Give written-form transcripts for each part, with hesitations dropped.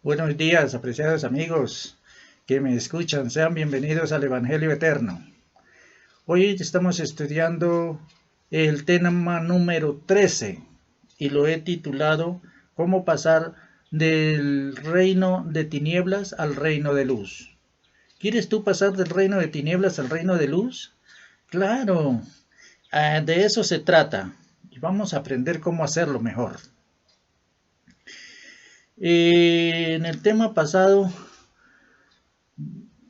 Buenos días, apreciados amigos que me escuchan. Sean bienvenidos al Evangelio Eterno. Hoy estamos estudiando el tema número 13 y lo he titulado ¿Cómo pasar del reino de tinieblas al reino de luz? ¿Quieres tú pasar del reino de tinieblas al reino de luz? Claro, de eso se trata y vamos a aprender cómo hacerlo mejor. En el tema pasado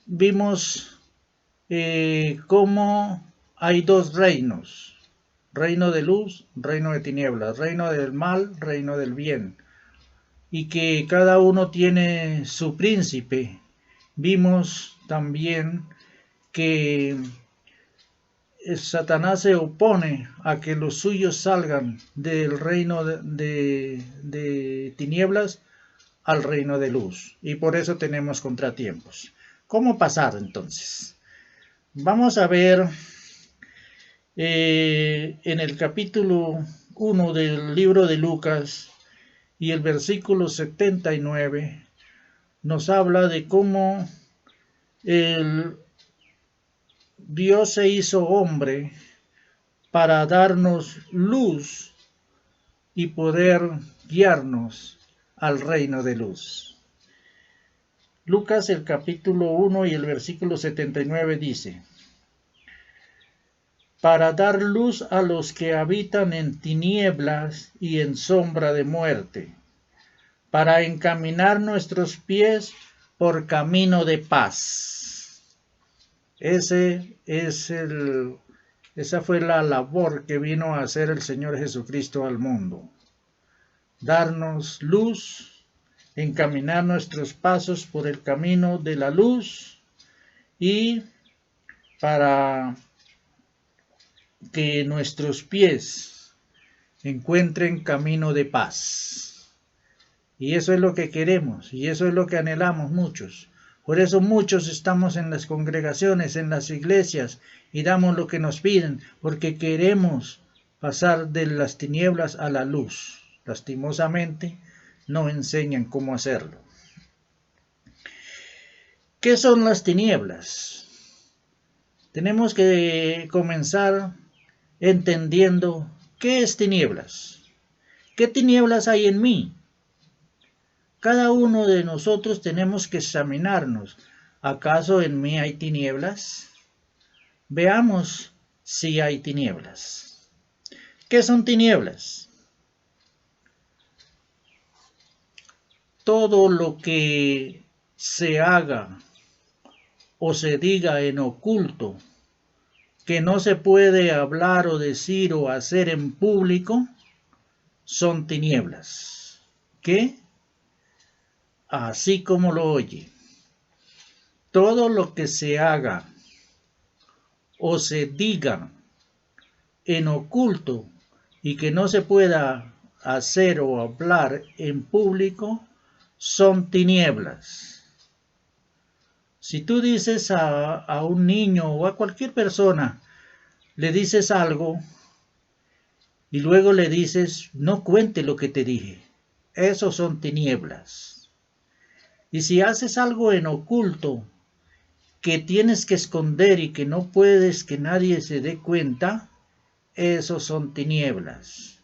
vimos cómo hay dos reinos, reino de luz, reino de tinieblas, reino del mal, reino del bien, y que cada uno tiene su príncipe. Vimos también que Satanás se opone a que los suyos salgan del reino de tinieblas al reino de luz, y por eso tenemos contratiempos. ¿Cómo pasar entonces? Vamos a ver en el capítulo 1 del libro de Lucas y el versículo 79 nos habla de cómo el Dios se hizo hombre para darnos luz y poder guiarnos al reino de luz. Lucas el capítulo 1 y el versículo 79 dice: para dar luz a los que habitan en tinieblas y en sombra de muerte, para encaminar nuestros pies por camino de paz. Esa fue la labor que vino a hacer el Señor Jesucristo al mundo. Darnos luz, encaminar nuestros pasos por el camino de la luz y para que nuestros pies encuentren camino de paz. Y eso es lo que queremos, y eso es lo que anhelamos muchos. Por eso muchos estamos en las congregaciones, en las iglesias, y damos lo que nos piden, porque queremos pasar de las tinieblas a la luz. Lastimosamente, no enseñan cómo hacerlo. ¿Qué son las tinieblas? Tenemos que comenzar entendiendo qué es tinieblas. ¿Qué tinieblas hay en mí? Cada uno de nosotros tenemos que examinarnos. ¿Acaso en mí hay tinieblas? Veamos si hay tinieblas. ¿Qué son tinieblas? Todo lo que se haga o se diga en oculto, que no se puede hablar o decir o hacer en público, son tinieblas. ¿Qué? Así como lo oye. Todo lo que se haga o se diga en oculto y que no se pueda hacer o hablar en público, son tinieblas. Si tú dices a un niño o a cualquier persona, le dices algo y luego le dices, no cuente lo que te dije, esos son tinieblas. Y si haces algo en oculto que tienes que esconder y que no puedes que nadie se dé cuenta, esos son tinieblas.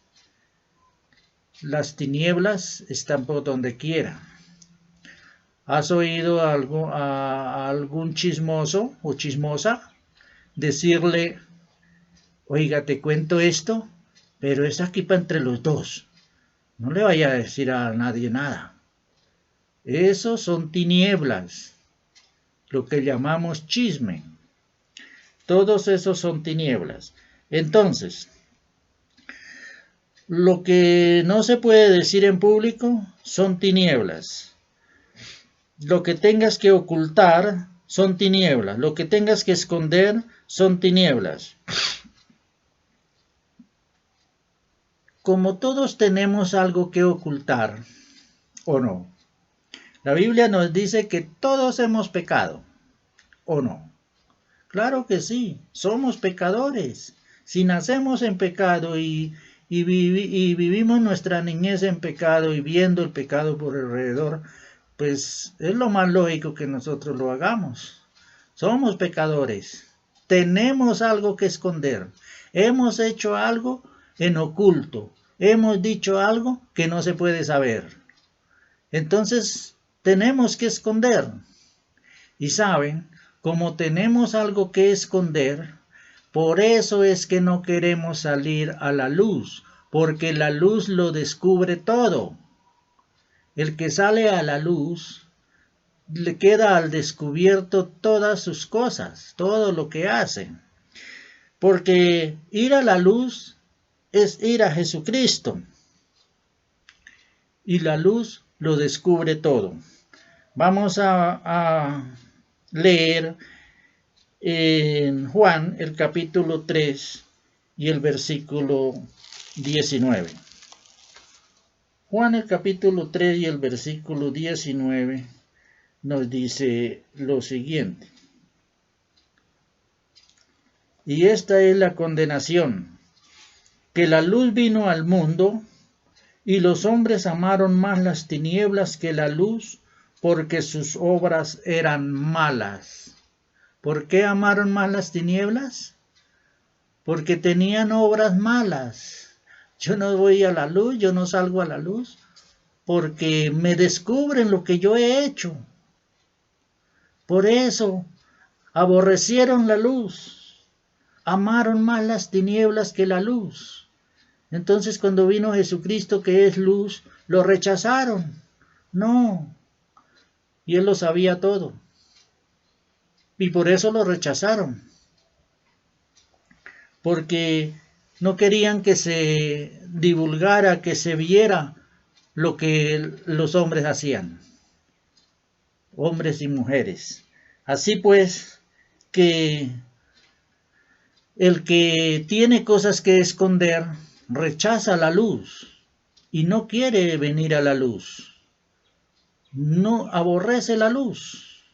Las tinieblas están por donde quiera. ¿Has oído a algún chismoso o chismosa decirle, oiga, te cuento esto, pero es aquí para entre los dos? No le vaya a decir a nadie nada. Esos son tinieblas, lo que llamamos chisme. Todos esos son tinieblas. Entonces, lo que no se puede decir en público son tinieblas. Lo que tengas que ocultar son tinieblas. Lo que tengas que esconder son tinieblas. Como todos tenemos algo que ocultar, ¿o no? La Biblia nos dice que todos hemos pecado, ¿o no? Claro que sí, somos pecadores. Si nacemos en pecado y vivimos nuestra niñez en pecado y viendo el pecado por alrededor, pues es lo más lógico que nosotros lo hagamos. Somos pecadores. Tenemos algo que esconder. Hemos hecho algo en oculto. Hemos dicho algo que no se puede saber. Entonces, tenemos que esconder. Y saben, como tenemos algo que esconder, por eso es que no queremos salir a la luz, porque la luz lo descubre todo. El que sale a la luz le queda al descubierto todas sus cosas, todo lo que hace. Porque ir a la luz es ir a Jesucristo. Y la luz lo descubre todo. Vamos a leer en Juan el capítulo 3 y el versículo 19. Juan el capítulo 3 y el versículo 19 nos dice lo siguiente. Y esta es la condenación, que la luz vino al mundo, y los hombres amaron más las tinieblas que la luz, porque sus obras eran malas. ¿Por qué amaron más las tinieblas? Porque tenían obras malas. Yo no voy a la luz, yo no salgo a la luz, porque me descubren lo que yo he hecho. Por eso aborrecieron la luz, amaron más las tinieblas que la luz. Entonces cuando vino Jesucristo, que es luz, lo rechazaron. No, y Él lo sabía todo. Y por eso lo rechazaron. Porque no querían que se divulgara, que se viera lo que los hombres hacían. Hombres y mujeres. Así pues, que el que tiene cosas que esconder, rechaza la luz y no quiere venir a la luz. No aborrece la luz.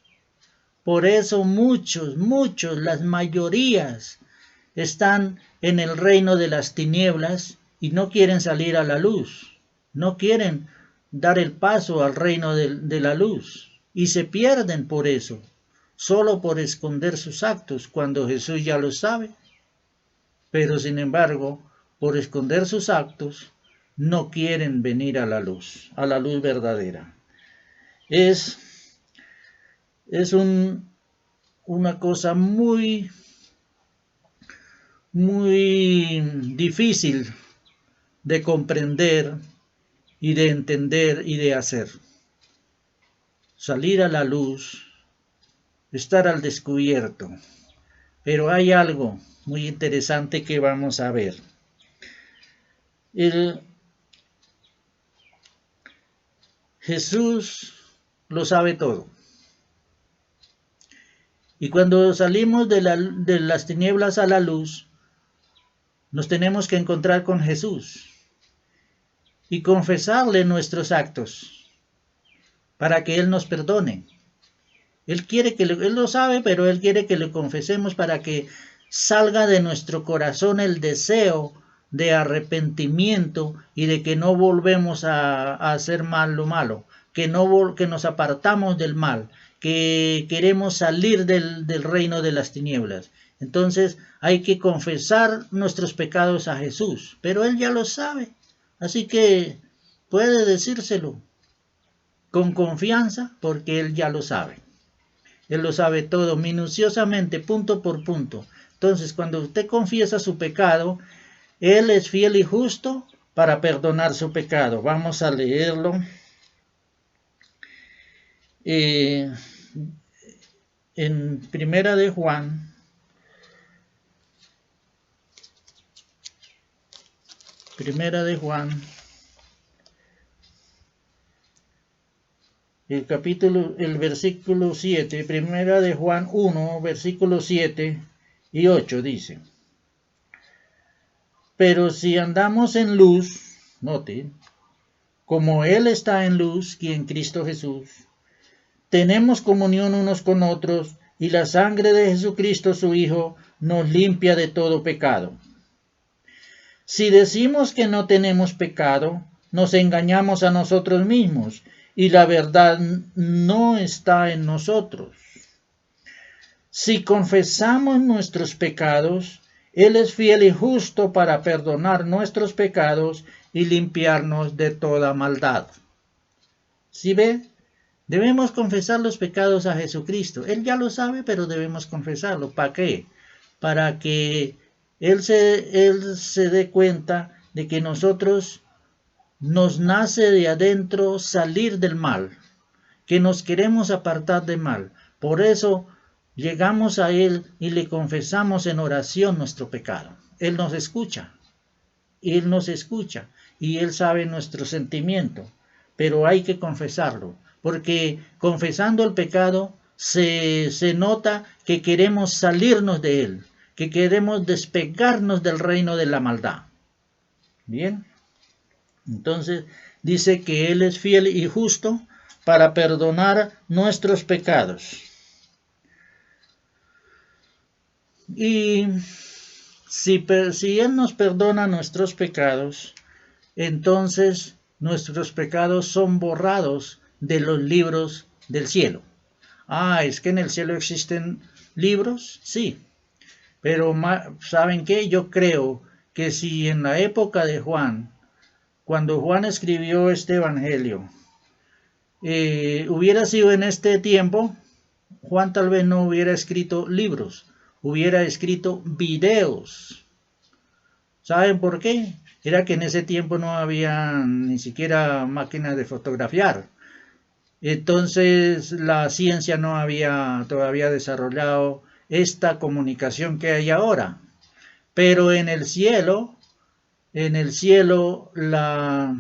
Por eso muchos, las mayorías están en el reino de las tinieblas y no quieren salir a la luz. No quieren dar el paso al reino de la luz. Y se pierden por eso, solo por esconder sus actos, cuando Jesús ya lo sabe. Pero sin embargo, por esconder sus actos, no quieren venir a la luz verdadera. Es una cosa muy difícil de comprender y de entender y de hacer. Salir a la luz, estar al descubierto. Pero hay algo muy interesante que vamos a ver. Jesús lo sabe todo. Y cuando salimos de las tinieblas a la luz, nos tenemos que encontrar con Jesús y confesarle nuestros actos para que Él nos perdone. Él lo sabe, pero Él quiere que le confesemos para que salga de nuestro corazón el deseo de arrepentimiento y de que no volvemos a hacer lo malo, que nos apartamos del mal, que queremos salir del reino de las tinieblas. Entonces hay que confesar nuestros pecados a Jesús, pero Él ya lo sabe, así que puede decírselo con confianza porque Él ya lo sabe. Él lo sabe todo minuciosamente, punto por punto. Entonces, cuando usted confiesa su pecado, Él es fiel y justo para perdonar su pecado. Vamos a leerlo. En Primera de Juan. El versículo 7, Primera de Juan 1, versículos 7 y 8 dice: Pero si andamos en luz, note, como Él está en luz, y en Cristo Jesús, tenemos comunión unos con otros, y la sangre de Jesucristo su Hijo nos limpia de todo pecado. Si decimos que no tenemos pecado, nos engañamos a nosotros mismos, y la verdad no está en nosotros. Si confesamos nuestros pecados, Él es fiel y justo para perdonar nuestros pecados y limpiarnos de toda maldad. ¿Sí ve? Debemos confesar los pecados a Jesucristo. Él ya lo sabe, pero debemos confesarlo. ¿Para qué? Para que Él se dé cuenta de que nosotros nos nace de adentro salir del mal, que nos queremos apartar del mal. Por eso llegamos a Él y le confesamos en oración nuestro pecado. Él nos escucha. Él nos escucha y Él sabe nuestro sentimiento. Pero hay que confesarlo, porque confesando el pecado se nota que queremos salirnos de Él, que queremos despegarnos del reino de la maldad. Bien. Entonces dice que Él es fiel y justo para perdonar nuestros pecados. Y si Él nos perdona nuestros pecados, entonces nuestros pecados son borrados de los libros del cielo. ¿Es que en el cielo existen libros? Sí. Pero ¿saben qué? Yo creo que si en la época de Juan, cuando Juan escribió este evangelio, hubiera sido en este tiempo, Juan tal vez no hubiera escrito libros, hubiera escrito videos. ¿Saben por qué? Era que en ese tiempo no había ni siquiera máquinas de fotografiar. Entonces la ciencia no había todavía desarrollado esta comunicación que hay ahora. Pero en el cielo la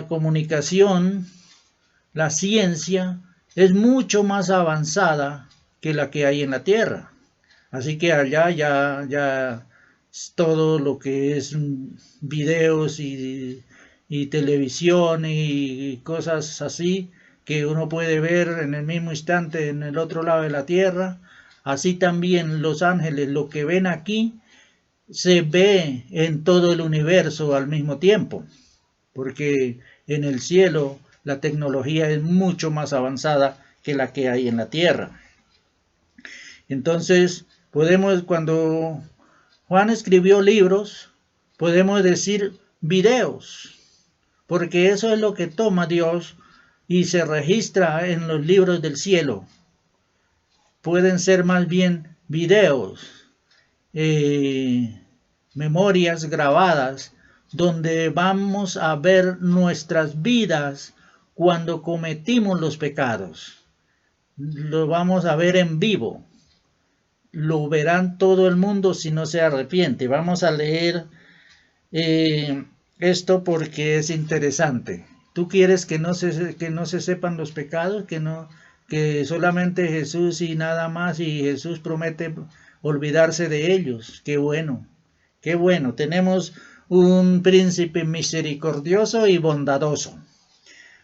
comunicación, la ciencia es mucho más avanzada que la que hay en la tierra. Así que allá ya todo lo que es videos y televisión y cosas así que uno puede ver en el mismo instante en el otro lado de la tierra. Así también los ángeles, lo que ven aquí, se ve en todo el universo al mismo tiempo, porque en el cielo la tecnología es mucho más avanzada que la que hay en la tierra. Entonces, cuando Juan escribió libros, podemos decir videos, porque eso es lo que toma Dios y se registra en los libros del cielo. Pueden ser más bien videos, memorias grabadas, donde vamos a ver nuestras vidas cuando cometimos los pecados. Lo vamos a ver en vivo. Lo verán todo el mundo si no se arrepiente. Vamos a leer esto porque es interesante. ¿Tú quieres que no se sepan los pecados? Que solamente Jesús y nada más, y Jesús promete olvidarse de ellos. Qué bueno, qué bueno. Tenemos un príncipe misericordioso y bondadoso.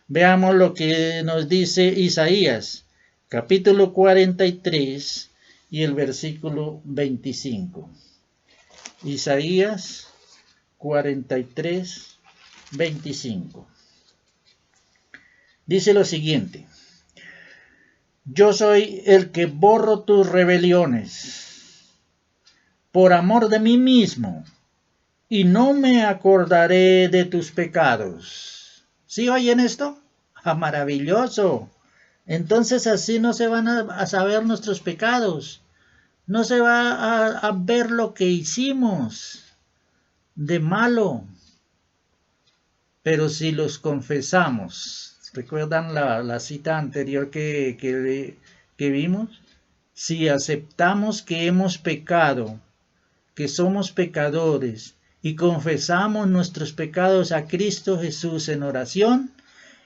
Veamos lo que nos dice Isaías, capítulo 43 y el versículo 25. Isaías 43, 25. Dice lo siguiente: yo soy el que borro tus rebeliones por amor de mí mismo, y no me acordaré de tus pecados. ¿Sí oyen esto? Maravilloso. Entonces así no se van a saber nuestros pecados. No se va a ver lo que hicimos de malo. Pero si los confesamos, ¿recuerdan la cita anterior que vimos? Si aceptamos que hemos pecado, que somos pecadores, y confesamos nuestros pecados a Cristo Jesús en oración,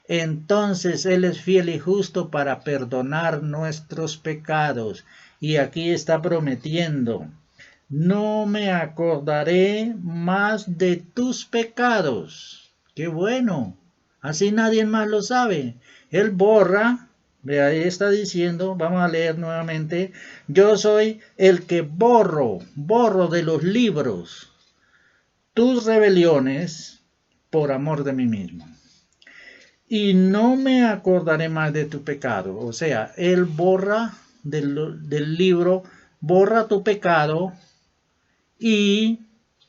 entonces Él es fiel y justo para perdonar nuestros pecados. Y aquí está prometiendo: no me acordaré más de tus pecados. ¡Qué bueno! Así nadie más lo sabe. Él borra, ahí está diciendo, vamos a leer nuevamente: yo soy el que borro de los libros tus rebeliones por amor de mí mismo. Y no me acordaré más de tu pecado. O sea, Él borra del libro, borra tu pecado y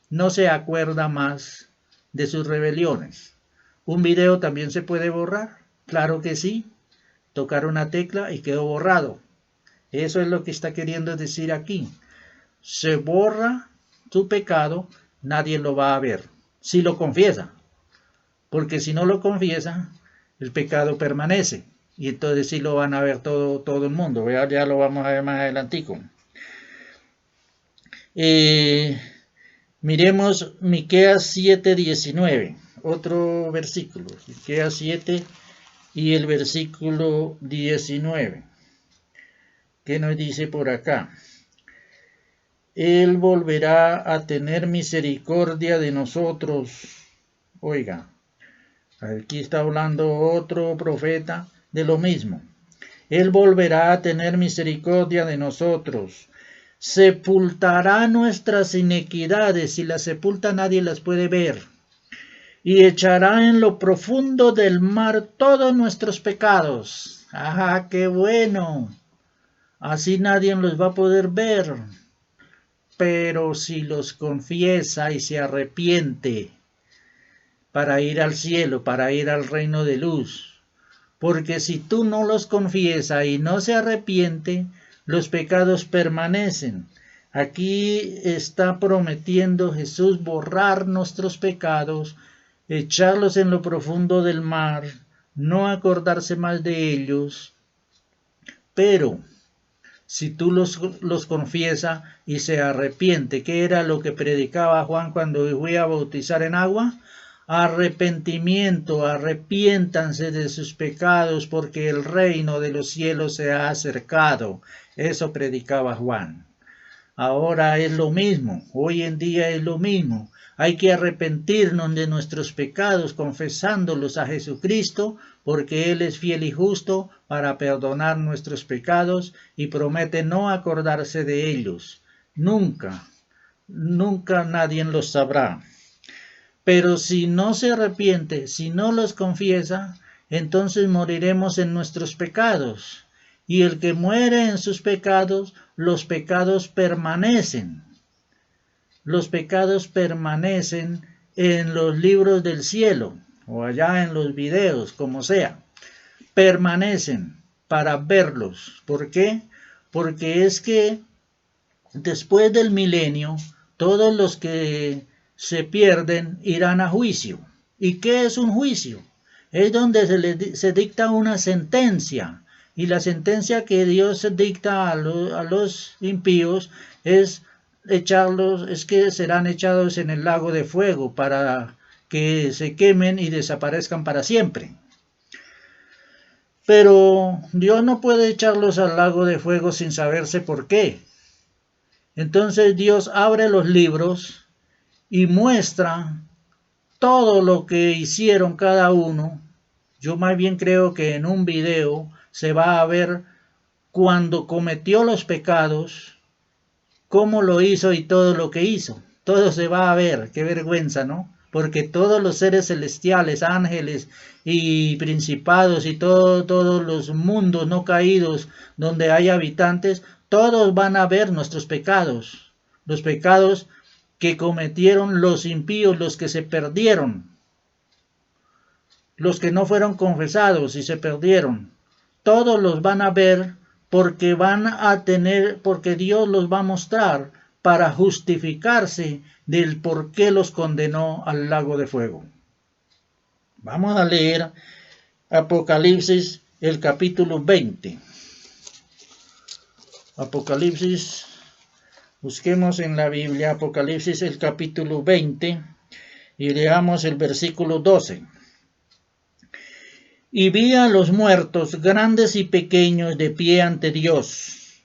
no se acuerda más de sus rebeliones. ¿Un video también se puede borrar? Claro que sí. Tocar una tecla y quedó borrado. Eso es lo que está queriendo decir aquí. Se borra tu pecado, nadie lo va a ver. Si lo confiesa. Porque si no lo confiesa, el pecado permanece. Y entonces sí lo van a ver todo el mundo. Ya lo vamos a ver más adelantico. Miremos Miqueas 7:19. Otro versículo. Miqueas 7 y el versículo 19. ¿Qué nos dice por acá? Él volverá a tener misericordia de nosotros. Oiga, aquí está hablando otro profeta de lo mismo. Él volverá a tener misericordia de nosotros. Sepultará nuestras iniquidades. Si las sepulta nadie las puede ver. Y echará en lo profundo del mar todos nuestros pecados. ¡Ajá, qué bueno! Así nadie los va a poder ver. Pero si los confiesa y se arrepiente para ir al cielo, para ir al reino de luz. Porque si tú no los confiesas y no se arrepiente, los pecados permanecen. Aquí está prometiendo Jesús borrar nuestros pecados, echarlos en lo profundo del mar, no acordarse más de ellos. Pero si tú los confiesas y se arrepiente, ¿qué era lo que predicaba Juan cuando fue a bautizar en agua? Arrepentimiento, arrepiéntanse de sus pecados porque el reino de los cielos se ha acercado. Eso predicaba Juan. Ahora es lo mismo, hoy en día es lo mismo. Hay que arrepentirnos de nuestros pecados confesándolos a Jesucristo, porque Él es fiel y justo para perdonar nuestros pecados y promete no acordarse de ellos. Nunca, nunca nadie los sabrá. Pero si no se arrepiente, si no los confiesa, entonces moriremos en nuestros pecados. Y el que muere en sus pecados, los pecados permanecen. Los pecados permanecen en los libros del cielo, o allá en los videos, como sea. Permanecen para verlos. ¿Por qué? Porque es que después del milenio, todos los que se pierden irán a juicio. ¿Y qué es un juicio? Es donde se dicta una sentencia. Y la sentencia que Dios dicta a los impíos es que serán echados en el lago de fuego para que se quemen y desaparezcan para siempre. Pero Dios no puede echarlos al lago de fuego sin saberse por qué. Entonces Dios abre los libros y muestra todo lo que hicieron cada uno. Yo más bien creo que en un video se va a ver cuando cometió los pecados, cómo lo hizo y todo lo que hizo. Todo se va a ver, qué vergüenza, ¿no? Porque todos los seres celestiales, ángeles y principados y todos los mundos no caídos donde hay habitantes, todos van a ver nuestros pecados. Los pecados que cometieron los impíos, los que se perdieron. Los que no fueron confesados y se perdieron. Todos los van a ver porque porque Dios los va a mostrar para justificarse del por qué los condenó al lago de fuego. Vamos a leer Apocalipsis, el capítulo 20. Apocalipsis, busquemos en la Biblia Apocalipsis, el capítulo 20, y leamos el versículo 12. Y vi a los muertos, grandes y pequeños, de pie ante Dios.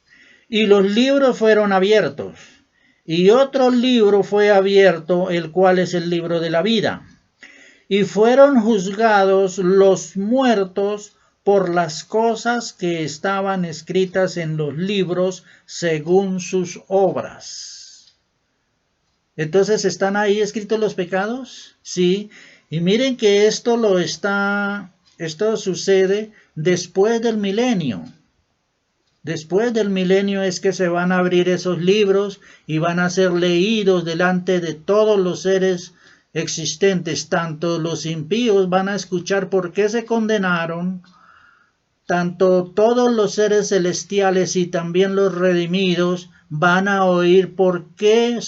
Y los libros fueron abiertos. Y otro libro fue abierto, el cual es el libro de la vida. Y fueron juzgados los muertos por las cosas que estaban escritas en los libros según sus obras. Entonces, ¿están ahí escritos los pecados? Sí. Y miren que esto sucede después del milenio. Después del milenio es que se van a abrir esos libros y van a ser leídos delante de todos los seres existentes. Tanto los impíos van a escuchar por qué se condenaron, tanto todos los seres celestiales y también los redimidos van a oír por qué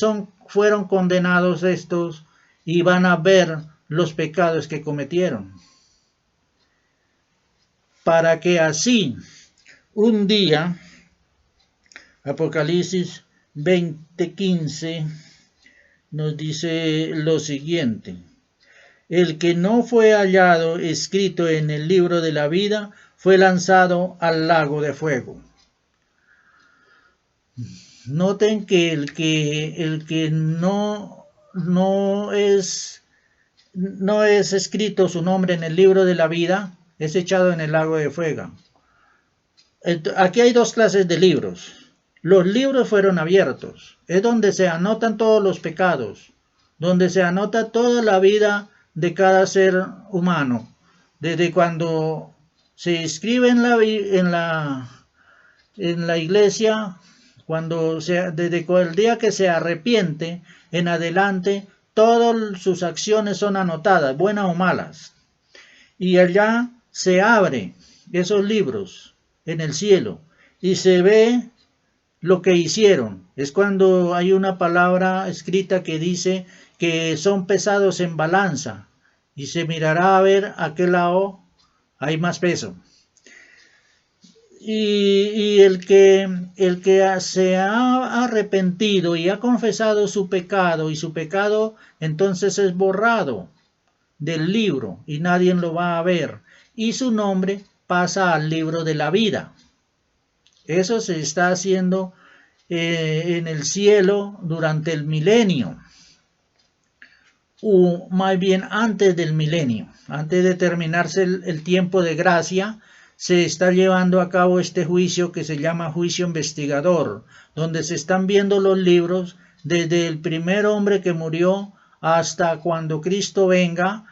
fueron condenados estos y van a ver los pecados que cometieron. Para que así un día, Apocalipsis 20:15 nos dice lo siguiente: el que no fue hallado escrito en el libro de la vida fue lanzado al lago de fuego. Noten que el que no es escrito su nombre en el libro de la vida es echado en el lago de fuego. Aquí hay dos clases de libros. Los libros fueron abiertos, es donde se anotan todos los pecados, donde se anota toda la vida de cada ser humano, desde cuando se inscribe en la iglesia, desde el día que se arrepiente en adelante, todas sus acciones son anotadas, buenas o malas, y allá se abre esos libros en el cielo y se ve lo que hicieron. Es cuando hay una palabra escrita que dice que son pesados en balanza y se mirará a ver a qué lado hay más peso. Y el que se ha arrepentido y ha confesado su pecado, y su pecado entonces es borrado del libro y nadie lo va a ver, y su nombre pasa al libro de la vida. Eso se está haciendo en el cielo durante el milenio, o más bien antes del milenio, antes de terminarse el tiempo de gracia. Se está llevando a cabo este juicio que se llama juicio investigador, donde se están viendo los libros desde el primer hombre que murió hasta cuando Cristo venga.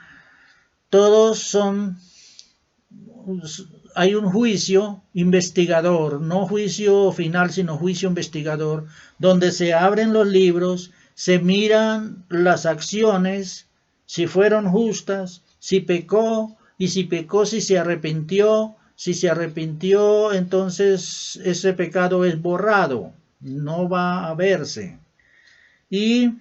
Hay un juicio investigador, no juicio final, sino juicio investigador, donde se abren los libros, se miran las acciones, si fueron justas, si pecó, y si pecó, si se arrepintió. Si se arrepintió, entonces ese pecado es borrado, no va a verse. Y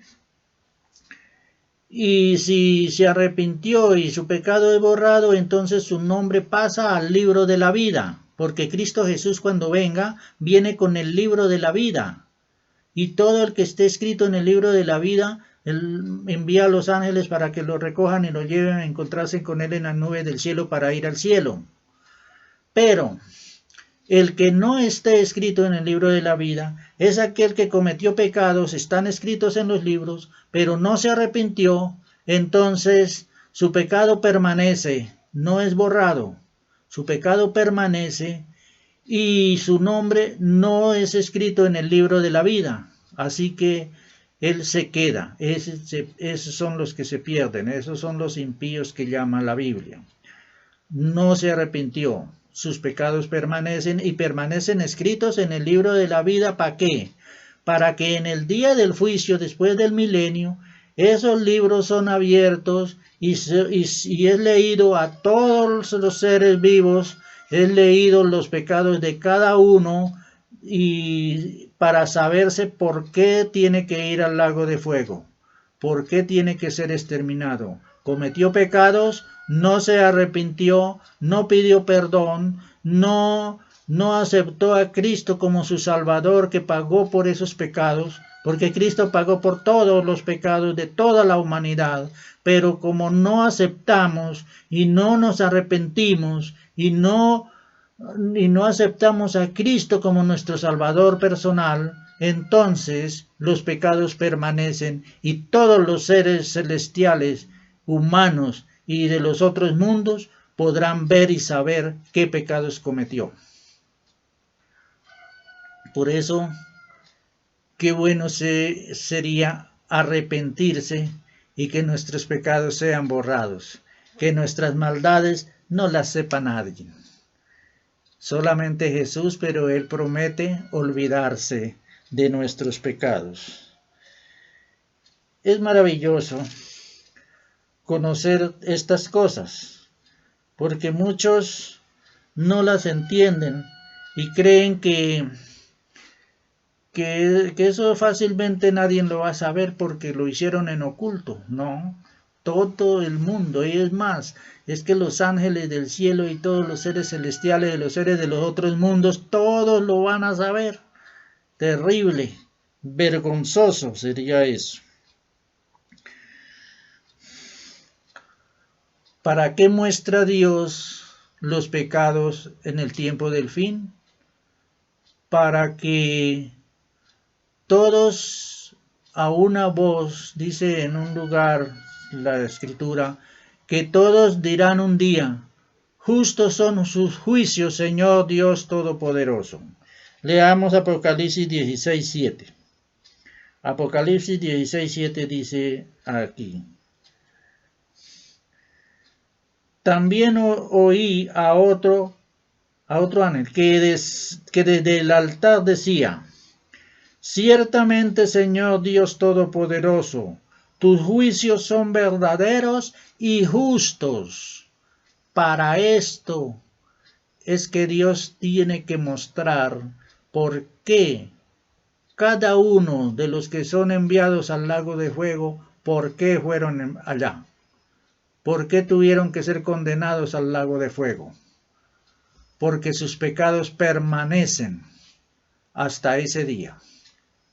si se arrepintió y su pecado es borrado, entonces su nombre pasa al libro de la vida, porque Cristo Jesús, cuando venga, viene con el libro de la vida. Y todo el que esté escrito en el libro de la vida, Él envía a los ángeles para que lo recojan y lo lleven a encontrarse con Él en las nubes del cielo para ir al cielo. Pero el que no esté escrito en el libro de la vida es aquel que cometió pecados, están escritos en los libros, pero no se arrepintió. Entonces su pecado permanece, no es borrado, su pecado permanece y su nombre no es escrito en el libro de la vida. Así que él se queda. Esos son los que se pierden, esos son los impíos que llama la Biblia. No se arrepintió, sus pecados permanecen y permanecen escritos en el libro de la vida. ¿Para qué? Para que en el día del juicio, después del milenio, esos libros son abiertos y es leído a todos los seres vivos, es leído los pecados de cada uno, y para saberse por qué tiene que ir al lago de fuego, por qué tiene que ser exterminado. Cometió pecados, no se arrepintió, no pidió perdón, no aceptó a Cristo como su Salvador, que pagó por esos pecados, porque Cristo pagó por todos los pecados de toda la humanidad. Pero como no aceptamos y no nos arrepentimos y no aceptamos a Cristo como nuestro Salvador personal, entonces los pecados permanecen y todos los seres celestiales, humanos y de los otros mundos podrán ver y saber qué pecados cometió. Por eso, qué bueno sería arrepentirse y que nuestros pecados sean borrados, que nuestras maldades no las sepa nadie. Solamente Jesús, pero Él promete olvidarse de nuestros pecados. Es maravilloso conocer estas cosas, porque muchos no las entienden y creen que eso fácilmente nadie lo va a saber porque lo hicieron en oculto. No, todo el mundo, y es más, es que los ángeles del cielo y todos los seres celestiales, los seres de los otros mundos, todos lo van a saber. Terrible, vergonzoso sería eso. ¿Para qué muestra Dios los pecados en el tiempo del fin? Para que todos a una voz, dice en un lugar la Escritura, que todos dirán un día, justos son sus juicios, Señor Dios Todopoderoso. Leamos Apocalipsis 16:7. Apocalipsis 16:7 dice aquí. También oí a otro ángel que desde el altar decía, ciertamente, Señor Dios Todopoderoso, tus juicios son verdaderos y justos. Para esto es que Dios tiene que mostrar por qué cada uno de los que son enviados al lago de fuego, por qué fueron allá. ¿Por qué tuvieron que ser condenados al lago de fuego? Porque sus pecados permanecen hasta ese día.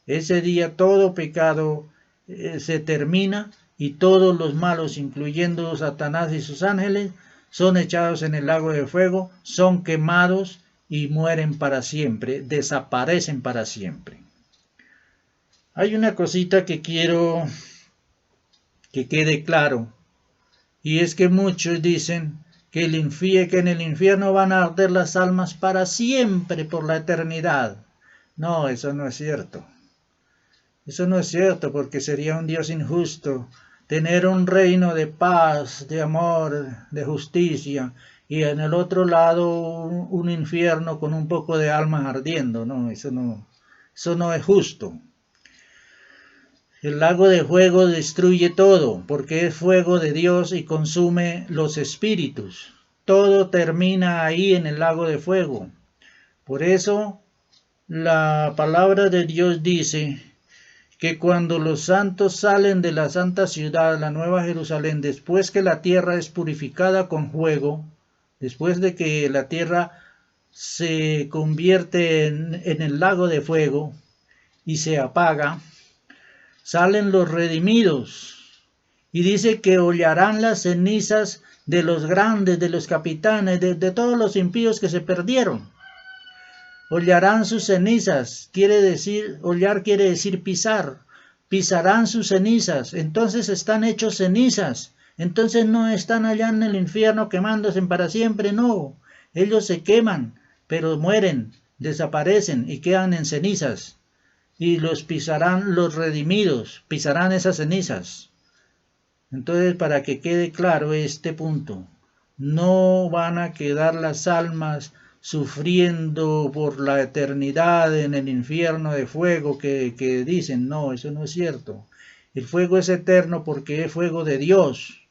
Ese día todo pecado se termina y todos los malos, incluyendo Satanás y sus ángeles, son echados en el lago de fuego, son quemados y mueren para siempre, desaparecen para siempre. Hay una cosita que quiero que quede claro, y es que muchos dicen que en el infierno van a arder las almas para siempre, por la eternidad. No, eso no es cierto. Eso no es cierto, porque sería un Dios injusto tener un reino de paz, de amor, de justicia, y en el otro lado un infierno con un poco de almas ardiendo. No, eso no es justo. El lago de fuego destruye todo, porque es fuego de Dios y consume los espíritus. Todo termina ahí en el lago de fuego. Por eso la palabra de Dios dice que cuando los santos salen de la santa ciudad, la nueva Jerusalén, después que la tierra es purificada con fuego, después de que la tierra se convierte en el lago de fuego y se apaga, salen los redimidos y dice que hollarán las cenizas de los grandes, de los capitanes, de todos los impíos que se perdieron. Hollarán sus cenizas, hollar quiere decir pisar, pisarán sus cenizas, entonces están hechos cenizas, entonces no están allá en el infierno quemándose para siempre, no, ellos se queman, pero mueren, desaparecen y quedan en cenizas. Y los pisarán los redimidos, pisarán esas cenizas. Entonces, para que quede claro este punto, no van a quedar las almas sufriendo por la eternidad en el infierno de fuego que dicen, no, eso no es cierto. El fuego es eterno porque es fuego de Dios,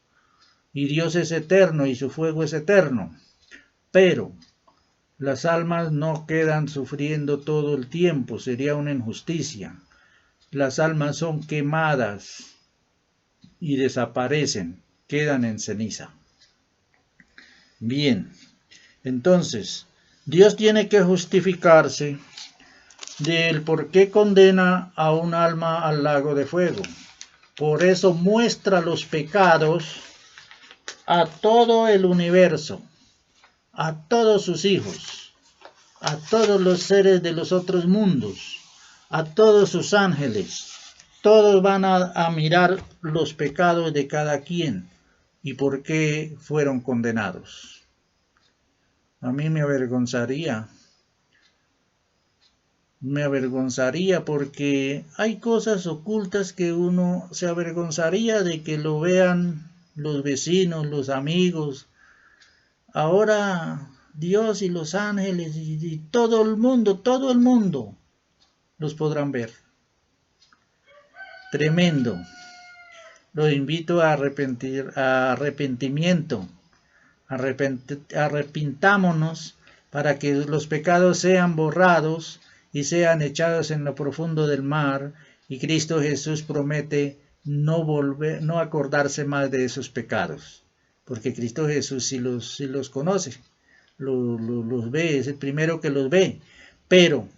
y Dios es eterno y su fuego es eterno. Pero las almas no quedan sufriendo todo el tiempo, sería una injusticia. Las almas son quemadas y desaparecen, quedan en ceniza. Bien, entonces, Dios tiene que justificarse del por qué condena a un alma al lago de fuego. Por eso muestra los pecados a todo el universo, a todos sus hijos, a todos los seres de los otros mundos, a todos sus ángeles. Todos van a mirar los pecados de cada quien y por qué fueron condenados. A mí me avergonzaría me avergonzaría, porque hay cosas ocultas que uno se avergonzaría de que lo vean los vecinos, los amigos. Ahora Dios y los ángeles y todo el mundo los podrán ver. Tremendo. Los invito a arrepentimiento. Arrepintámonos para que los pecados sean borrados y sean echados en lo profundo del mar, y Cristo Jesús promete no acordarse más de esos pecados, porque Cristo Jesús sí los conoce, los ve, es el primero que los ve, pero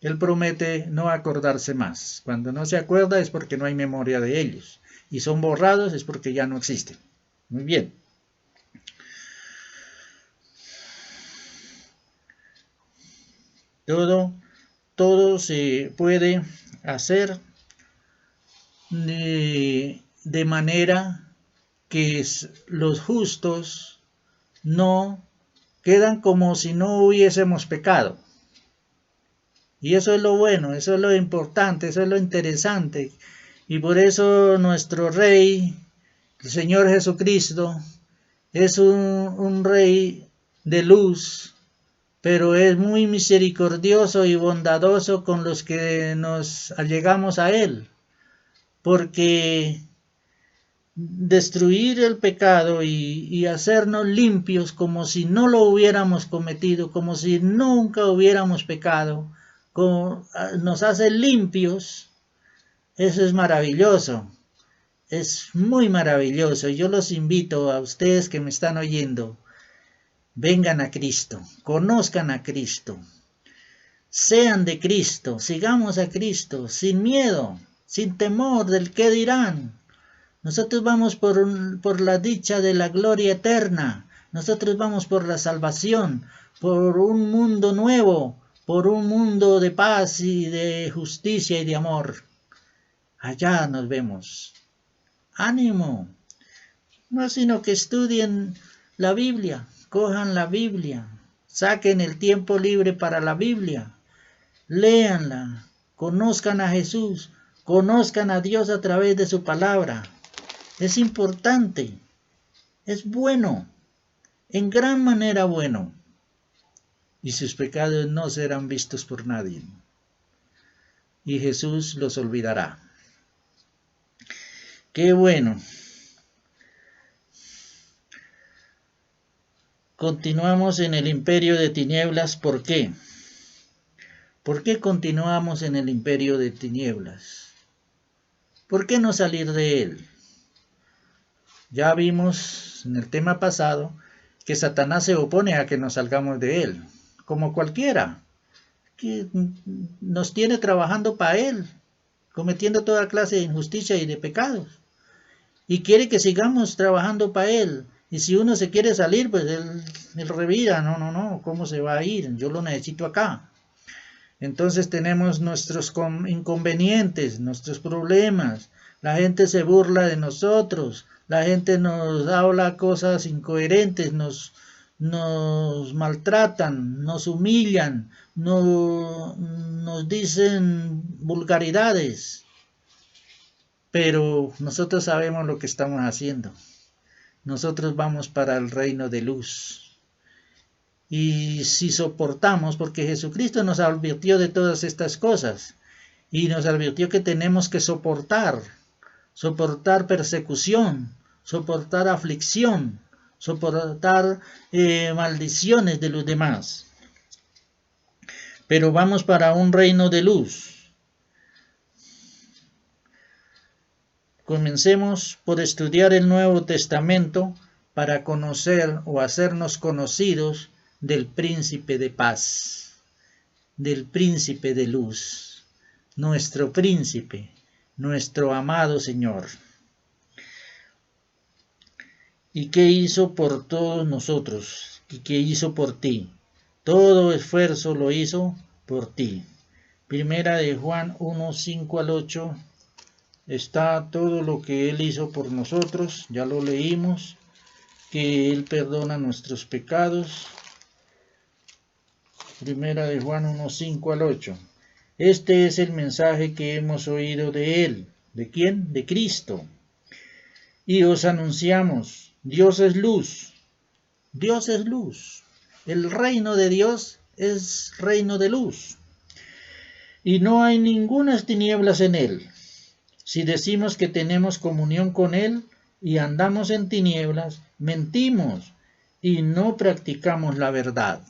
Él promete no acordarse más. Cuando no se acuerda es porque no hay memoria de ellos, y son borrados es porque ya no existen. Muy bien. Todo se puede hacer de manera que los justos no quedan como si no hubiésemos pecado. Y eso es lo bueno, eso es lo importante, eso es lo interesante. Y por eso nuestro Rey, el Señor Jesucristo, es un Rey de luz, pero es muy misericordioso y bondadoso con los que nos allegamos a Él, porque destruir el pecado y hacernos limpios como si no lo hubiéramos cometido, como si nunca hubiéramos pecado, nos hace limpios. Eso es maravilloso, es muy maravilloso. Yo los invito a ustedes que me están oyendo, vengan a Cristo, conozcan a Cristo, sean de Cristo, sigamos a Cristo, sin miedo, sin temor del qué dirán. Nosotros vamos por la dicha de la gloria eterna, nosotros vamos por la salvación, por un mundo nuevo, por un mundo de paz y de justicia y de amor. Allá nos vemos. ¡Ánimo! No sino que estudien la Biblia, cojan la Biblia, saquen el tiempo libre para la Biblia, léanla, conozcan a Jesús, conozcan a Dios a través de su palabra. Es importante, es bueno, en gran manera bueno, y sus pecados no serán vistos por nadie, y Jesús los olvidará. ¡Qué bueno! Continuamos en el imperio de tinieblas. ¿Por qué? ¿Por qué continuamos en el imperio de tinieblas? ¿Por qué no salir de él? Ya vimos en el tema pasado que Satanás se opone a que nos salgamos de él, como cualquiera, que nos tiene trabajando para él, cometiendo toda clase de injusticia y de pecados, y quiere que sigamos trabajando para él. Y si uno se quiere salir, pues él revira, no, ¿cómo se va a ir? Yo lo necesito acá. Entonces tenemos nuestros inconvenientes, nuestros problemas. La gente se burla de nosotros, la gente nos habla cosas incoherentes, nos maltratan, nos humillan, nos dicen vulgaridades. Pero nosotros sabemos lo que estamos haciendo. Nosotros vamos para el reino de luz. Y si soportamos, porque Jesucristo nos advirtió de todas estas cosas, y nos advirtió que tenemos que soportar persecución, soportar aflicción, soportar maldiciones de los demás. Pero vamos para un reino de luz. Comencemos por estudiar el Nuevo Testamento para conocer o hacernos conocidos del príncipe de paz, del príncipe de luz, nuestro príncipe, nuestro amado Señor. ¿Y qué hizo por todos nosotros? ¿Y qué hizo por ti? Todo esfuerzo lo hizo por ti. Primera de Juan 1, 5 al 8. Está todo lo que Él hizo por nosotros, ya lo leímos, que Él perdona nuestros pecados. Primera de Juan 1, 5 al 8. Este es el mensaje que hemos oído de Él. ¿De quién? De Cristo. Y os anunciamos, Dios es luz. Dios es luz. El reino de Dios es reino de luz. Y no hay ningunas tinieblas en Él. Si decimos que tenemos comunión con Él y andamos en tinieblas, mentimos y no practicamos la verdad.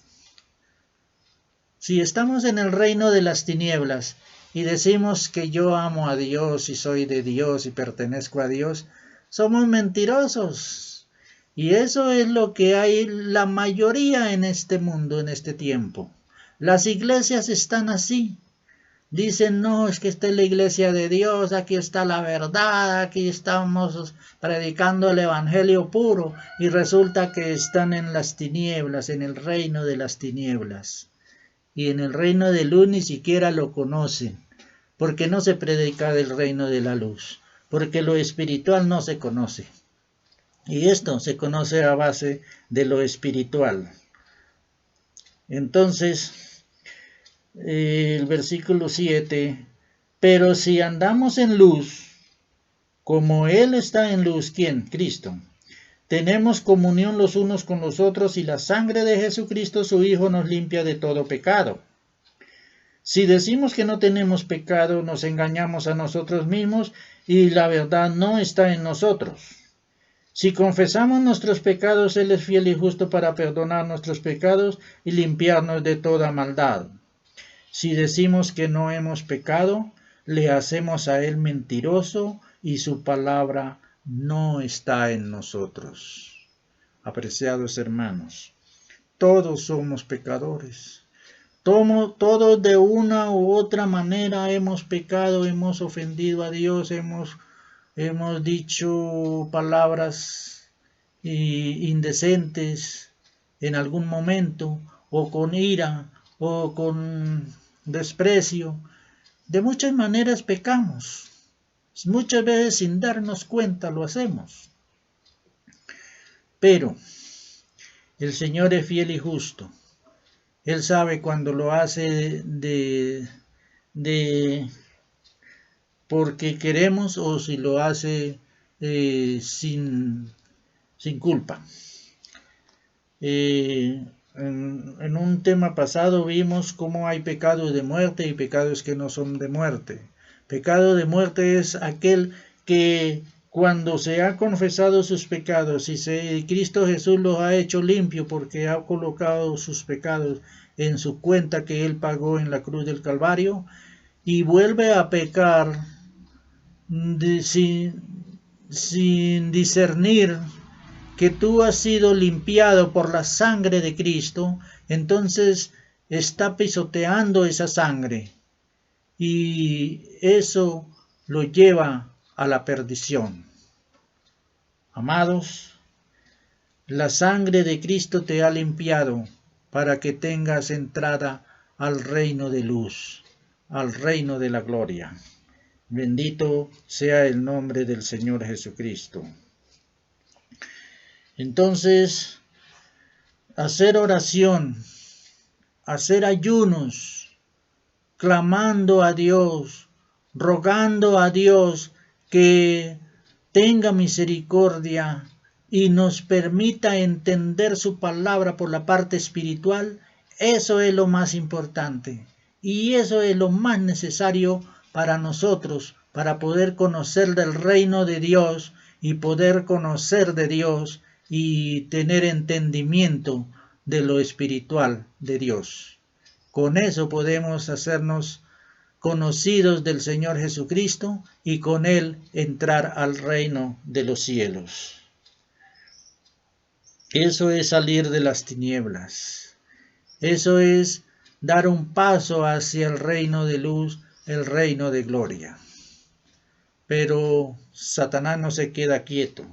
Si estamos en el reino de las tinieblas y decimos que yo amo a Dios y soy de Dios y pertenezco a Dios, somos mentirosos. Y eso es lo que hay la mayoría en este mundo, en este tiempo. Las iglesias están así. Dicen, no, es que esta es la iglesia de Dios, aquí está la verdad, aquí estamos predicando el evangelio puro, y resulta que están en las tinieblas, en el reino de las tinieblas. Y en el reino de luz ni siquiera lo conocen, porque no se predica del reino de la luz, porque lo espiritual no se conoce. Y esto se conoce a base de lo espiritual. Entonces, el versículo 7, pero si andamos en luz, como Él está en luz, ¿quién? Cristo. Tenemos comunión los unos con los otros y la sangre de Jesucristo su Hijo nos limpia de todo pecado. Si decimos que no tenemos pecado, nos engañamos a nosotros mismos y la verdad no está en nosotros. Si confesamos nuestros pecados, Él es fiel y justo para perdonar nuestros pecados y limpiarnos de toda maldad. Si decimos que no hemos pecado, le hacemos a Él mentiroso y su palabra no está en nosotros. Apreciados hermanos, todos somos pecadores. Todos de una u otra manera hemos pecado, hemos ofendido a Dios, hemos dicho palabras indecentes en algún momento, o con ira, o con desprecio. De muchas maneras pecamos. Muchas veces sin darnos cuenta lo hacemos. Pero el Señor es fiel y justo. Él sabe cuando lo hace porque queremos o si lo hace sin culpa. En un tema pasado vimos cómo hay pecados de muerte y pecados que no son de muerte. Pecado de muerte es aquel que cuando se ha confesado sus pecados y Cristo Jesús los ha hecho limpio porque ha colocado sus pecados en su cuenta que Él pagó en la cruz del Calvario, y vuelve a pecar sin discernir que tú has sido limpiado por la sangre de Cristo, entonces está pisoteando esa sangre y eso lo lleva a la perdición. Amados, la sangre de Cristo te ha limpiado para que tengas entrada al reino de luz, al reino de la gloria. Bendito sea el nombre del Señor Jesucristo. Entonces, hacer oración, hacer ayunos, clamando a Dios, rogando a Dios que tenga misericordia y nos permita entender su palabra por la parte espiritual, eso es lo más importante y eso es lo más necesario para nosotros, para poder conocer del reino de Dios y poder conocer de Dios y tener entendimiento de lo espiritual de Dios. Con eso podemos hacernos conocidos del Señor Jesucristo y con Él entrar al reino de los cielos. Eso es salir de las tinieblas. Eso es dar un paso hacia el reino de luz, el reino de gloria. Pero Satanás no se queda quieto.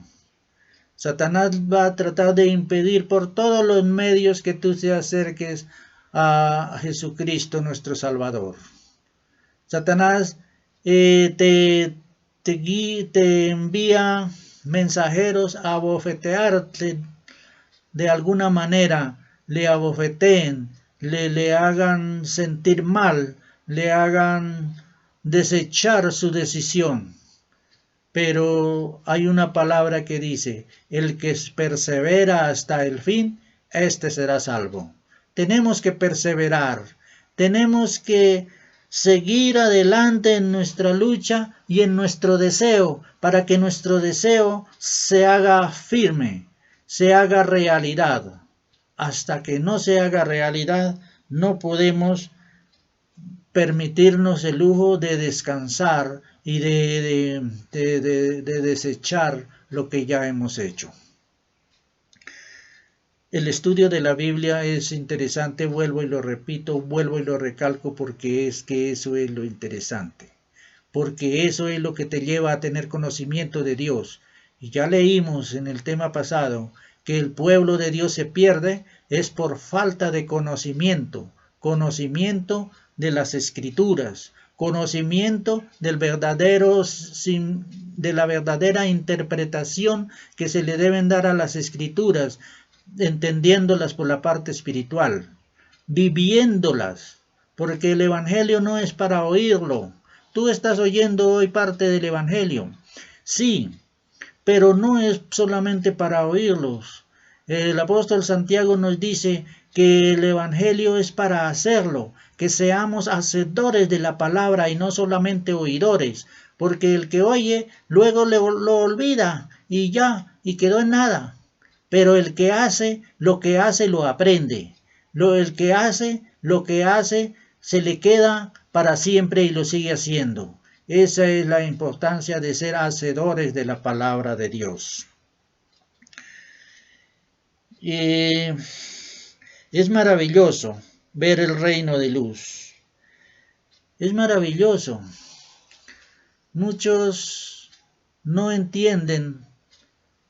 Satanás va a tratar de impedir por todos los medios que tú te acerques a Jesucristo nuestro Salvador. Satanás te envía mensajeros a abofetearte de alguna manera, le abofeteen, le hagan sentir mal le hagan desechar su decisión. Pero hay una palabra que dice, el que persevera hasta el fin, éste será salvo. Tenemos que perseverar, tenemos que seguir adelante en nuestra lucha y en nuestro deseo, para que nuestro deseo se haga firme, se haga realidad. Hasta que no se haga realidad, no podemos permitirnos el lujo de descansar y de desechar lo que ya hemos hecho. El estudio de la Biblia es interesante, vuelvo y lo repito, vuelvo y lo recalco, porque es que eso es lo interesante, porque eso es lo que te lleva a tener conocimiento de Dios. Y ya leímos en el tema pasado que el pueblo de Dios se pierde es por falta de conocimiento de las Escrituras, conocimiento de la verdadera interpretación que se le deben dar a las Escrituras, entendiéndolas por la parte espiritual, viviéndolas, porque el Evangelio no es para oírlo. Tú estás oyendo hoy parte del Evangelio, sí, pero no es solamente para oírlos. El apóstol Santiago nos dice que el Evangelio es para hacerlo, que seamos hacedores de la palabra y no solamente oidores, porque el que oye luego lo olvida y ya, y quedó en nada. Pero el que hace, lo que hace lo aprende. El que hace, lo que hace, se le queda para siempre y lo sigue haciendo. Esa es la importancia de ser hacedores de la palabra de Dios. Es maravilloso ver el reino de luz. Es maravilloso. Muchos no entienden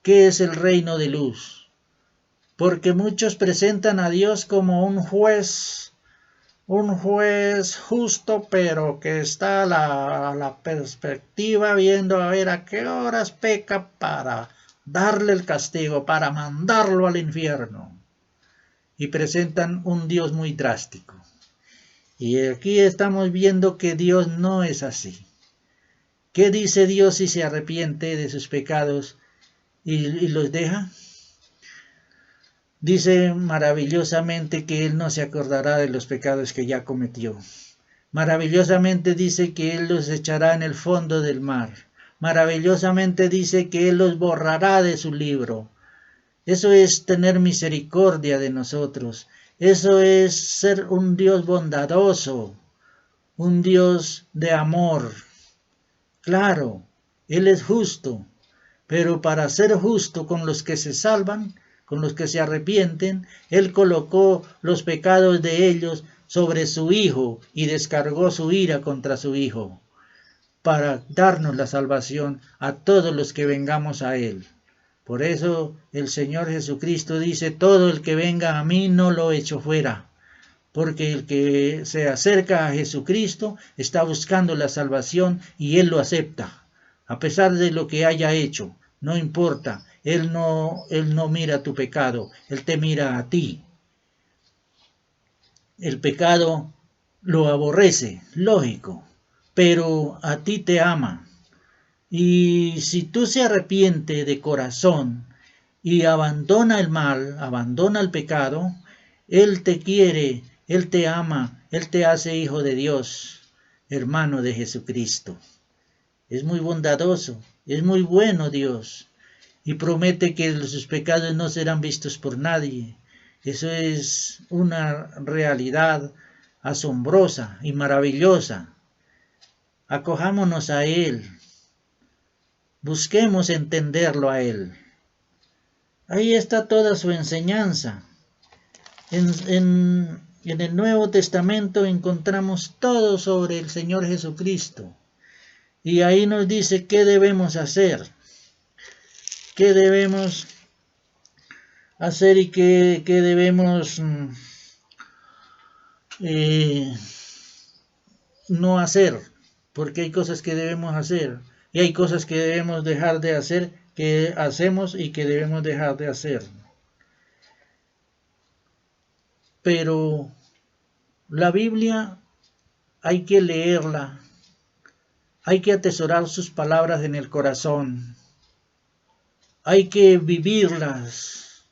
qué es el reino de luz, porque muchos presentan a Dios como un juez justo, pero que está a la perspectiva viendo a ver a qué horas peca para darle el castigo, para mandarlo al infierno. Y presentan un Dios muy drástico. Y aquí estamos viendo que Dios no es así. ¿Qué dice Dios si se arrepiente de sus pecados y los deja? Dice maravillosamente que Él no se acordará de los pecados que ya cometió. Maravillosamente dice que Él los echará en el fondo del mar. Maravillosamente dice que Él los borrará de su libro. Eso es tener misericordia de nosotros. Eso es ser un Dios bondadoso, un Dios de amor. Claro, Él es justo, pero para ser justo con los que se salvan, con los que se arrepienten, Él colocó los pecados de ellos sobre su Hijo y descargó su ira contra su Hijo, para darnos la salvación a todos los que vengamos a Él. Por eso el Señor Jesucristo dice, todo el que venga a mí no lo echo fuera, porque el que se acerca a Jesucristo está buscando la salvación y Él lo acepta, a pesar de lo que haya hecho, no importa, Él no mira tu pecado, Él te mira a ti. El pecado lo aborrece, lógico, pero a ti te ama. Y si tú se arrepiente de corazón y abandona el mal, abandona el pecado, Él te quiere, Él te ama, Él te hace hijo de Dios, hermano de Jesucristo. Es muy bondadoso, es muy bueno Dios, y promete que sus pecados no serán vistos por nadie. Eso es una realidad asombrosa y maravillosa. Acojámonos a Él. Busquemos entenderlo a Él. Ahí está toda su enseñanza. En el Nuevo Testamento encontramos todo sobre el Señor Jesucristo. Y ahí nos dice qué debemos hacer. Qué debemos hacer y qué debemos no hacer. Porque hay cosas que debemos hacer. Y hay cosas que debemos dejar de hacer, que hacemos y que debemos dejar de hacer. Pero la Biblia hay que leerla, hay que atesorar sus palabras en el corazón, hay que vivirlas,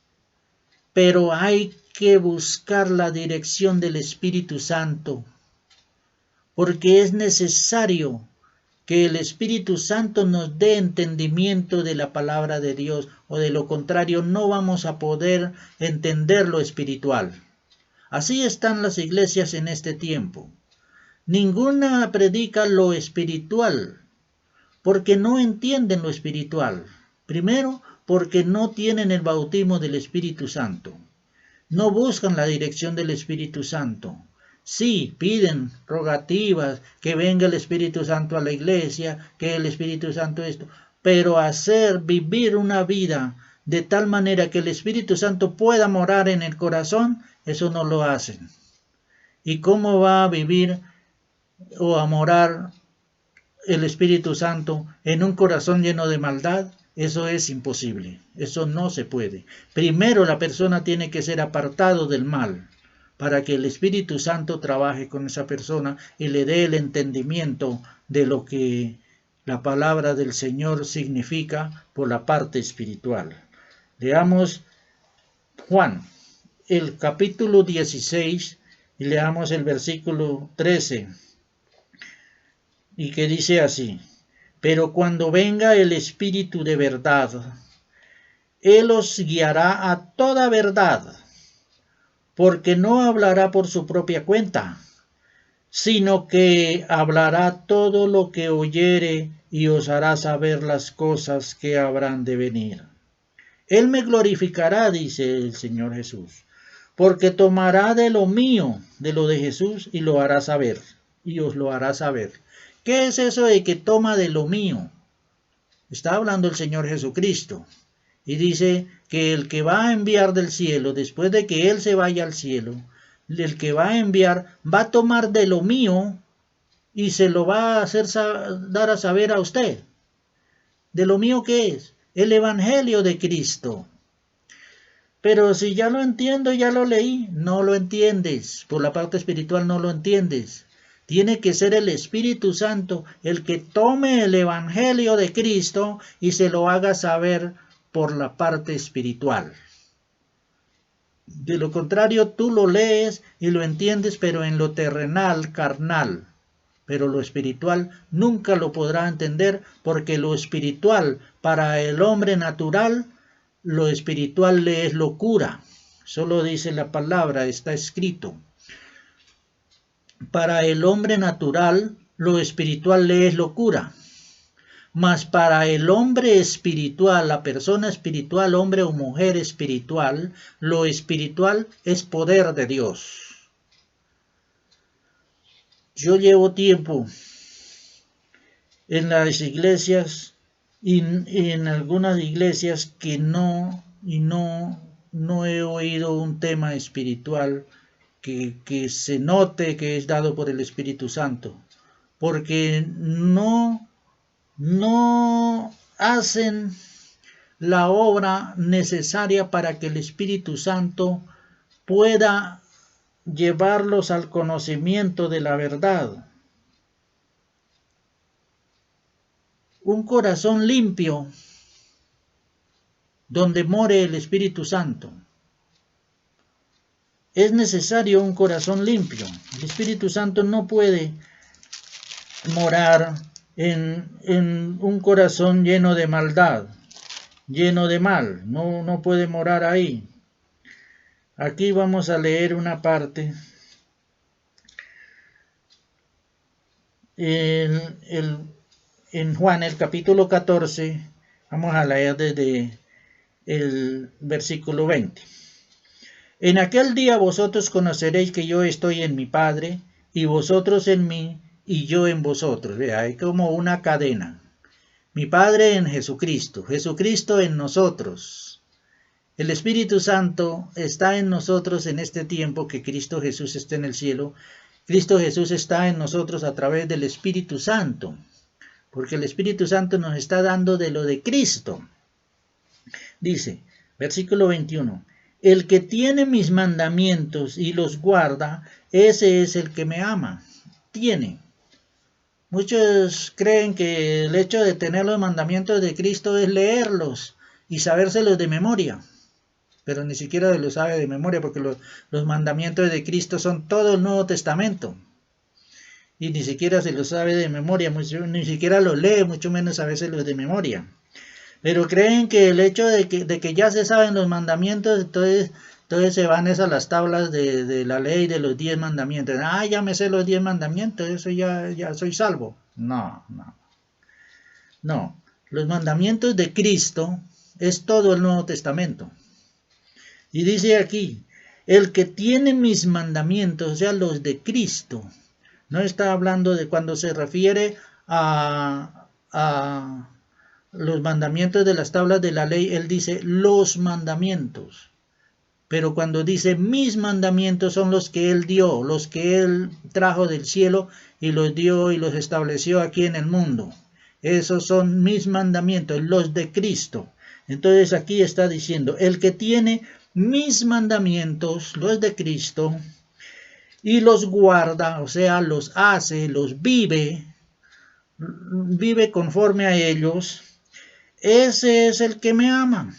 pero hay que buscar la dirección del Espíritu Santo, porque es necesario que el Espíritu Santo nos dé entendimiento de la palabra de Dios, o de lo contrario no vamos a poder entender lo espiritual. Así están las iglesias en este tiempo. Ninguna predica lo espiritual, porque no entienden lo espiritual. Primero, porque no tienen el bautismo del Espíritu Santo. No buscan la dirección del Espíritu Santo. Sí, piden rogativas, que venga el Espíritu Santo a la iglesia, que el Espíritu Santo esto, pero vivir una vida de tal manera que el Espíritu Santo pueda morar en el corazón, eso no lo hacen. ¿Y cómo va a vivir o a morar el Espíritu Santo en un corazón lleno de maldad? Eso es imposible, eso no se puede. Primero la persona tiene que ser apartado del mal, para que el Espíritu Santo trabaje con esa persona y le dé el entendimiento de lo que la palabra del Señor significa por la parte espiritual. Leamos Juan, el capítulo 16, y leamos el versículo 13, y que dice así: pero cuando venga el Espíritu de verdad, Él os guiará a toda verdad, porque no hablará por su propia cuenta, sino que hablará todo lo que oyere y os hará saber las cosas que habrán de venir. Él me glorificará, dice el Señor Jesús, porque tomará de lo mío, de lo de Jesús, y lo hará saber, y os lo hará saber. ¿Qué es eso de que toma de lo mío? Está hablando el Señor Jesucristo. Y dice que el que va a enviar del cielo, después de que Él se vaya al cielo, el que va a enviar va a tomar de lo mío y se lo va a hacer dar a saber a usted. ¿De lo mío qué es? El Evangelio de Cristo. Pero si ya lo entiendo, ya lo leí, no lo entiendes. Por la parte espiritual no lo entiendes. Tiene que ser el Espíritu Santo el que tome el Evangelio de Cristo y se lo haga saber por la parte espiritual. De lo contrario, tú lo lees y lo entiendes, pero en lo terrenal, carnal. Pero lo espiritual nunca lo podrá entender, porque lo espiritual para el hombre natural, lo espiritual le es locura. Solo dice la palabra, está escrito. Para el hombre natural, lo espiritual le es locura. Mas para el hombre espiritual, la persona espiritual, hombre o mujer espiritual, lo espiritual es poder de Dios. Yo llevo tiempo en las iglesias y en algunas iglesias que no he oído un tema espiritual que se note que es dado por el Espíritu Santo, porque no hacen la obra necesaria para que el Espíritu Santo pueda llevarlos al conocimiento de la verdad. Un corazón limpio, donde more el Espíritu Santo. Es necesario un corazón limpio. El Espíritu Santo no puede morar en un corazón lleno de maldad, lleno de mal. No puede morar ahí. Aquí vamos a leer una parte. En Juan, el capítulo 14, vamos a leer desde el versículo 20. En aquel día vosotros conoceréis que yo estoy en mi Padre, y vosotros en mí, y yo en vosotros. Vea, hay como una cadena. Mi Padre en Jesucristo, Jesucristo en nosotros. El Espíritu Santo está en nosotros en este tiempo que Cristo Jesús está en el cielo. Cristo Jesús está en nosotros a través del Espíritu Santo, porque el Espíritu Santo nos está dando de lo de Cristo. Dice, versículo 21, el que tiene mis mandamientos y los guarda, ese es el que me ama. tiene. Muchos creen que el hecho de tener los mandamientos de Cristo es leerlos y sabérselos de memoria, pero ni siquiera los sabe de memoria, porque los mandamientos de Cristo son todo el Nuevo Testamento, y ni siquiera se los sabe de memoria, ni siquiera los lee, mucho menos a veces los de memoria. Pero creen que el hecho de que ya se saben los mandamientos, entonces se van a las tablas de la ley de los 10 mandamientos. Ya me sé los 10 mandamientos, eso ya soy salvo. No. Los mandamientos de Cristo es todo el Nuevo Testamento. Y dice aquí, el que tiene mis mandamientos, o sea, los de Cristo, no está hablando de cuando se refiere a los mandamientos de las tablas de la ley, él dice los mandamientos. Pero cuando dice mis mandamientos son los que él dio, los que él trajo del cielo y los dio y los estableció aquí en el mundo. Esos son mis mandamientos, los de Cristo. Entonces aquí está diciendo, el que tiene mis mandamientos, los de Cristo, y los guarda, o sea, los hace, los vive conforme a ellos, ese es el que me ama.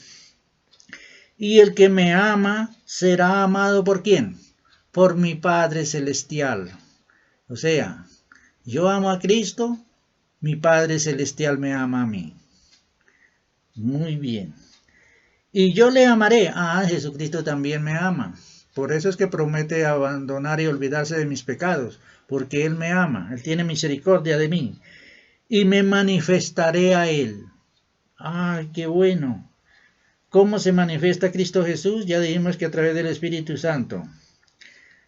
Y el que me ama será amado ¿por quién? Por mi Padre Celestial. O sea, yo amo a Cristo, mi Padre Celestial me ama a mí. Muy bien. Y yo le amaré. Jesucristo también me ama. Por eso es que promete abandonar y olvidarse de mis pecados, porque Él me ama, Él tiene misericordia de mí. Y me manifestaré a Él. ¡Qué bueno! ¿Cómo se manifiesta Cristo Jesús? Ya dijimos que a través del Espíritu Santo.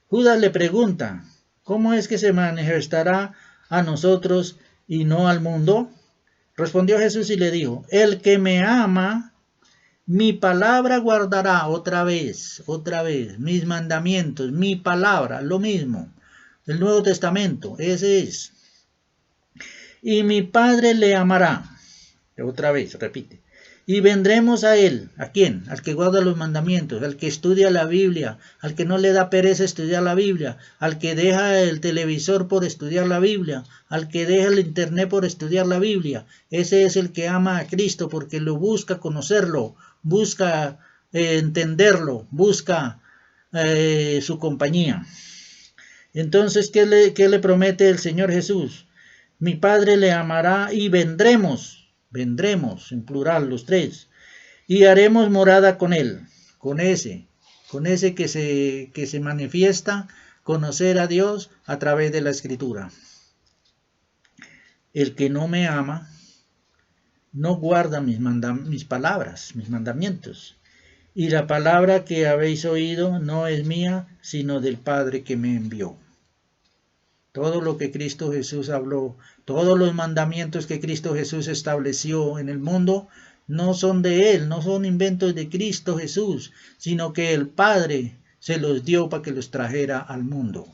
Judas le pregunta, ¿cómo es que se manifestará a nosotros y no al mundo? Respondió Jesús y le dijo, el que me ama, mi palabra guardará otra vez, mis mandamientos, mi palabra, lo mismo. El Nuevo Testamento, ese es. Y mi Padre le amará. Otra vez, repite. Y vendremos a Él. ¿A quién? Al que guarda los mandamientos, al que estudia la Biblia, al que no le da pereza estudiar la Biblia, al que deja el televisor por estudiar la Biblia, al que deja el internet por estudiar la Biblia. Ese es el que ama a Cristo porque lo busca conocerlo, busca entenderlo, busca su compañía. Entonces, ¿qué le promete el Señor Jesús? Mi Padre le amará y vendremos en plural los tres, y haremos morada con él, con ese que se manifiesta, conocer a Dios a través de la Escritura. El que no me ama, no guarda mis palabras, mis mandamientos, y la palabra que habéis oído no es mía, sino del Padre que me envió. Todo lo que Cristo Jesús habló, todos los mandamientos que Cristo Jesús estableció en el mundo, no son de Él, no son inventos de Cristo Jesús, sino que el Padre se los dio para que los trajera al mundo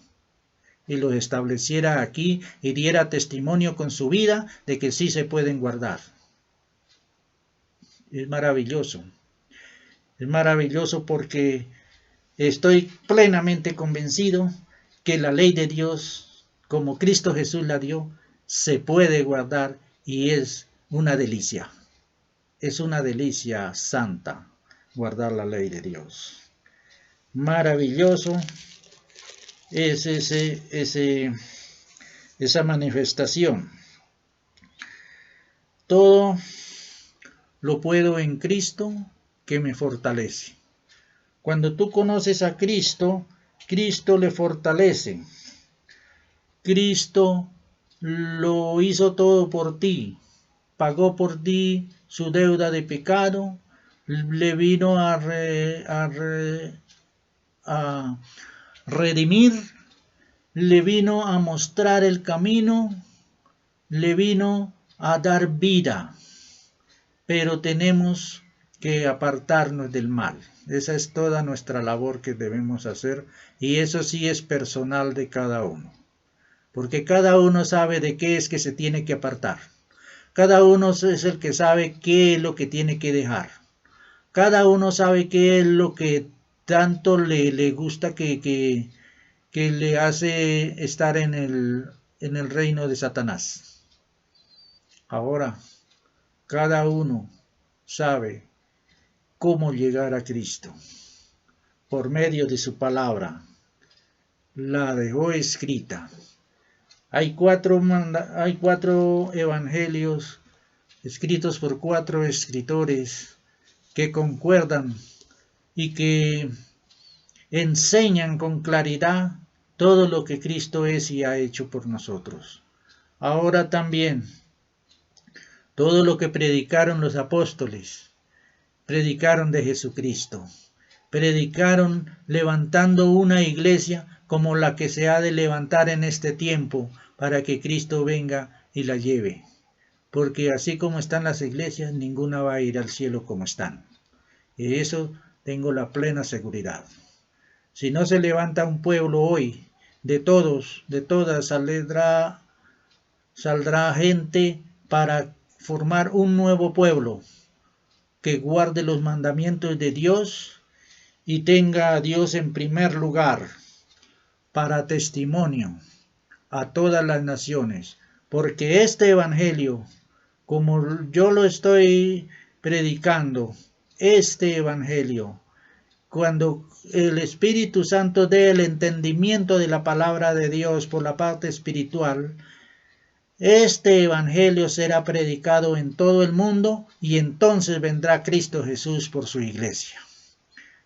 y los estableciera aquí y diera testimonio con su vida de que sí se pueden guardar. Es maravilloso porque estoy plenamente convencido que la ley de Dios, como Cristo Jesús la dio, se puede guardar y es una delicia. Es una delicia santa guardar la ley de Dios. Maravilloso es esa manifestación. Todo lo puedo en Cristo que me fortalece. Cuando tú conoces a Cristo, Cristo le fortalece. Cristo lo hizo todo por ti, pagó por ti su deuda de pecado, le vino a redimir, le vino a mostrar el camino, le vino a dar vida, pero tenemos que apartarnos del mal. Esa es toda nuestra labor que debemos hacer y eso sí es personal de cada uno. Porque cada uno sabe de qué es que se tiene que apartar. Cada uno es el que sabe qué es lo que tiene que dejar. Cada uno sabe qué es lo que tanto le gusta que le hace estar en en el reino de Satanás. Ahora, cada uno sabe cómo llegar a Cristo. Por medio de su palabra, la dejó escrita. Hay cuatro evangelios escritos por 4 escritores que concuerdan y que enseñan con claridad todo lo que Cristo es y ha hecho por nosotros. Ahora también, todo lo que predicaron los apóstoles, predicaron de Jesucristo, predicaron levantando una iglesia como la que se ha de levantar en este tiempo para que Cristo venga y la lleve. Porque así como están las iglesias, ninguna va a ir al cielo como están. Y eso tengo la plena seguridad. Si no se levanta un pueblo hoy, de todos, de todas, saldrá gente para formar un nuevo pueblo que guarde los mandamientos de Dios y tenga a Dios en primer lugar para testimonio a todas las naciones. Porque este evangelio, como yo lo estoy predicando, este evangelio, cuando el Espíritu Santo dé el entendimiento de la palabra de Dios por la parte espiritual, este evangelio será predicado en todo el mundo y entonces vendrá Cristo Jesús por su iglesia.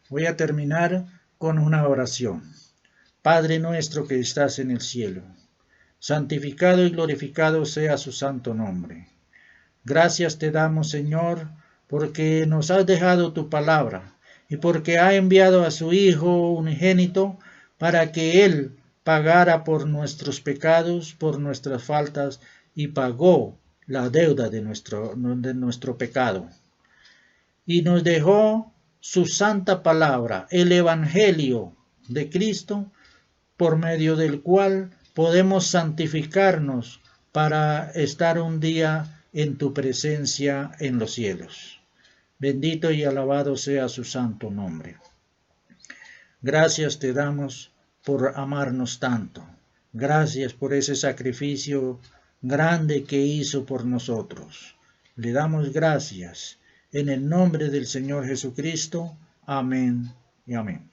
Voy a terminar con una oración. Padre nuestro que estás en el cielo, santificado y glorificado sea su santo nombre. Gracias te damos, Señor, porque nos has dejado tu palabra y porque ha enviado a su Hijo unigénito para que Él pagara por nuestros pecados, por nuestras faltas, y pagó la deuda de nuestro pecado. Y nos dejó su santa palabra, el Evangelio de Cristo, por medio del cual podemos santificarnos para estar un día en tu presencia en los cielos. Bendito y alabado sea su santo nombre. Gracias te damos por amarnos tanto. Gracias por ese sacrificio grande que hizo por nosotros. Le damos gracias en el nombre del Señor Jesucristo. Amén y amén.